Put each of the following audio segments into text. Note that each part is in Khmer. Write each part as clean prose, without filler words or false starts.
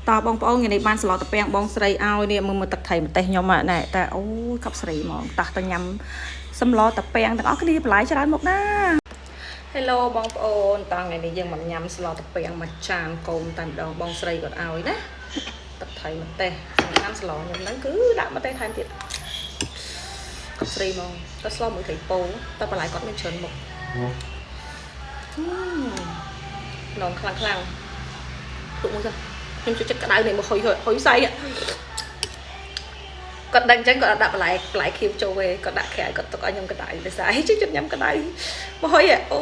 តបងប្អូនថ្ងៃនេះបានស្លតពាំងបងស្រីឲ្យនេះមើលទឹកថៃម្ទេសខ្ញុំណែតែអូយកប់ស្រីហ្មងតោះទៅញ៉ាំសម្លតពាំងទាំងអស់គ្នាបន្លែច្រើនមកណា Hello បងប្អូនតោះថ្ងៃនេះយើងមកញ៉ាំស្លតពាំងមួយចានកូនតែម្ដងបងស្រីគាត់ឲ្យណាទឹកថៃម្ទេសសំខាន់ស្លខ្ញុំហ្នឹងគឺដាក់ម្ទេសថែមទៀតកប់ស្រីហ្មងទៅស្លមួយត្រីពោតែបន្លែគាត់មានច្រើនមុខនំខ្លាំងទុកមួយចុះខ្ញុំជួយចិត្តក្តៅនេះមកហុយសៃគាត់ដឹងអញ្ចឹងគាត់ដាក់បន្លែខៀវចូលវិញគាត់ដាក់ក្រៅគាត់ទុកឲ្យខ្ញុំក្តៅដោយសារជួយចិត្តញ៉ាំក្តៅមកហុយអូ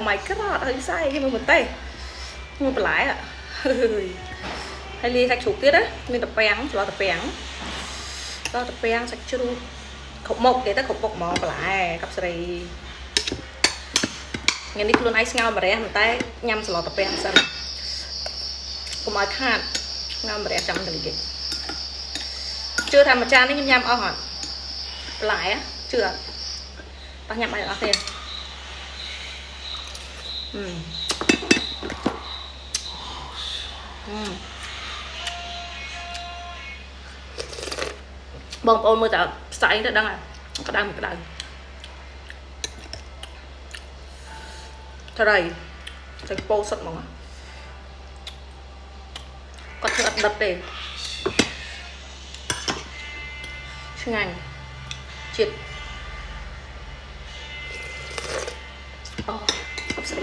my god ហុយសៃគេមើលទេមើលបន្លែហើយលាយសាច់ជ្រូកទៀតណាមានតពាំងស្លតពាំងសាច់ជ្រូកគ្រប់មុខគេទៅគ្រប់មុខហ្មងបន្លែកាប់ស្រីថ្ងៃនេះខ្លួនឯងស្ងោរម្រះតែញ៉ាំស្លតពាំងសិនកុំឲ្យខាតស្ងោរម្រះចាំទៅគេជឿថាមួយចាននេះខ្ញុំញ៉ាំអស់អត់បន្លែជឿអត់តោះញ៉ាំឲ្យអស់ទេបងប្អូនមើលតែផ្សាយទៅដឹងហើយក្តៅត្រីពោសុតហ្មងគាត់ធ្វើអត់ដិតទេឆ្ងាញ់ជាតិអូអត់ស្រី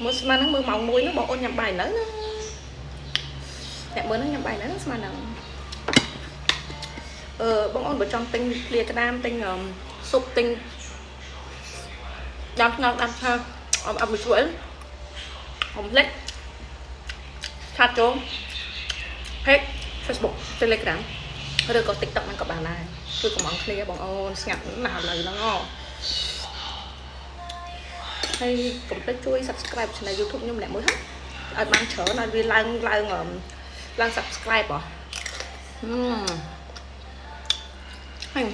មើលស្មានហ្នឹងមើលម៉ោង 1ហ្នឹងបងអូនញ៉ាំបាយនៅអ្នកមើលហ្នឹងញ៉ាំបាយនៅស្មានហ្នឹងបងអូនបើចង់ទិញលាក្តាមទិញស៊ុបទិញដាំឆ្នាំដាំឆាអត់មួយជួយកុំភ្លេចឆាតចូល page Facebook Telegram ឬក៏ TikTok ហ្នឹងក៏បានដែរគឺកំងគ្នាបងអូនស្ងាត់ណាស់ឥឡូវហ្នឹងហើយកុំភ្លេចជួយ Subscribe Channel YouTube ខ្ញុំម្នាក់មួយឲ្យបានច្រើនឲ្យវាឡើង Subscribe ហើយ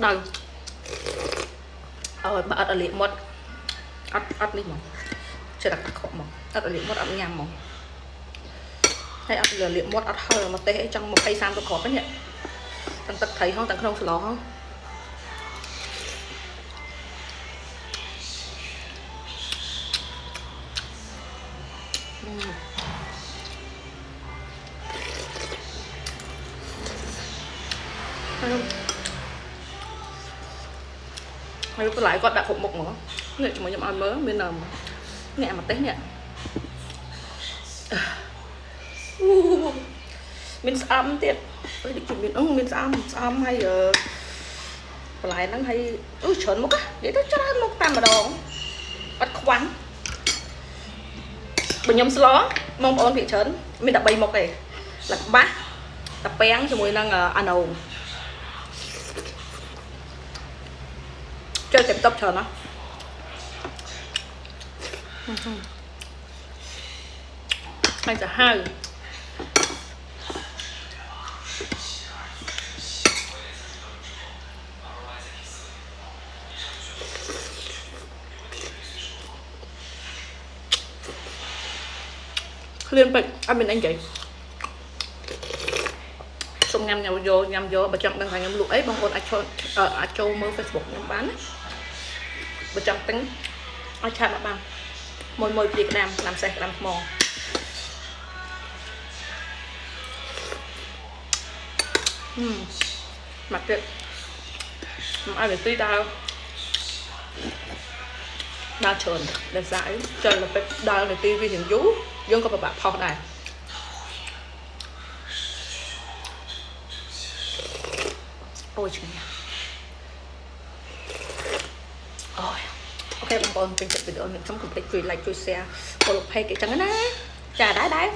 ដល់បើអត់លាកមាត់អត់នេះហ្មងចិត្តតែខកហ្មងអត់លាកមាត់អត់ញ៉ាំហ្មងហើយអត់លាកមាត់អត់ហឹរមកទេអីចង់20-30គ្រាប់នេះទាំងទឹកត្រីហងទាំងក្នុងស្លោហងហើយបន្លែគាត់ដាក់គ្រប់មុខហ្មងនេះជាមួយខ្ញុំឲ្យមើលមាននេះអាម្ទេសនេះមានស្អំទៀតដូចជិះមានស្អំហើយបន្លែហ្នឹងហើយច្រើនមុខនិយាយទៅច្រើនមុខតែម្ដងអត់ខ្វាំងបើខ្ញុំស្លបងប្អូនភាគច្រើនមានតែ3មុខទេលក្បាស់តាពាំងជាមួយនឹងអាណូងចូលតែតបច្រើនណាហើយសាហាវឃ្លានពេកអត់មានអីនិយាយសុំញ៉ាំយកបើចង់ដឹងថាខ្ញុំលក់អីបងប្អូនអាចចូលមើល Facebook ខ្ញុំបានណាបើចង់ទិញឲ្យឆាតមកបានមួយព្រាក្តាមក្តាមសេះក្តាមថ្មមកទៀតមកឲ្យវាទីដើរច្រើនដែលស្អាតចូលទៅពេកដើរនៅទីវារៀងយូរយើងក៏ពិបាកផុសដែរអូយឆ្ងាញ់អូខេបងប្អូនពេញចិត្តវីដេអូនេះខ្ញុំកុំភ្លេចជួយ like ជួយ share follow page អញ្ចឹងណាចាដែរ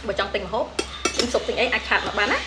បើចង់ទិញម្ហូបទិញស៊ុបទិញអីអាចឆាតមកបានណា